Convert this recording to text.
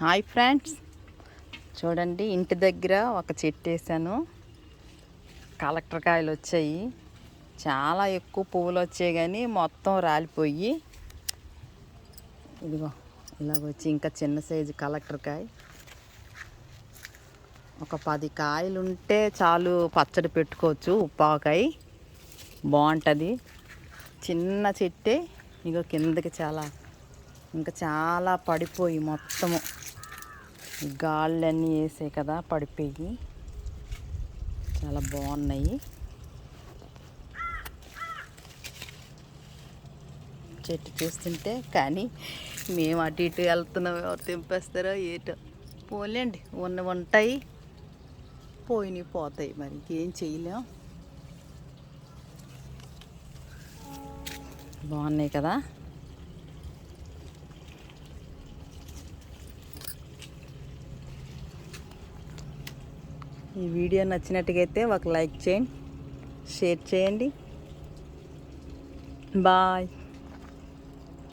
Hi friends, చూడండి ఇంటి దగ్గర ఒక చెట్టు వేసాను. కలెక్టర్ కాయలు వచ్చాయి. చాలా ఎక్కువ పువ్వులు వచ్చాయి కానీ మొత్తం రాలిపోయి ఇదిగో ఇలాగొచ్చి ఇంకా చిన్న సైజు కలెక్టర్ కాయ. ఒక 10 కాయలు ఉంటే చాలు, పచ్చడి పెట్టుకోవచ్చు. ఉప్పాకాయ బాగుంటుంది. చిన్న చెట్టే. ఇగో కిందకి ఇంకా చాలా పడిపోయి మొత్తము గాళ్ళన్నీ వేసాయి కదా, పడిపోయి చాలా బాగున్నాయి. చెట్టు చూస్తుంటే కానీ మేము అటు ఇటు వెళ్తున్నాం, ఎవరు తెంపేస్తారో ఏటో. పోలేండి, ఉంటాయి, పోయినాయి పోతాయి, మరి ఇంకేం చేయలేం. బాగున్నాయి కదా. ఈ వీడియో నచ్చినట్టుగైతే ఒక లైక్ చేయండి, షేర్ చేయండి. బాయ్.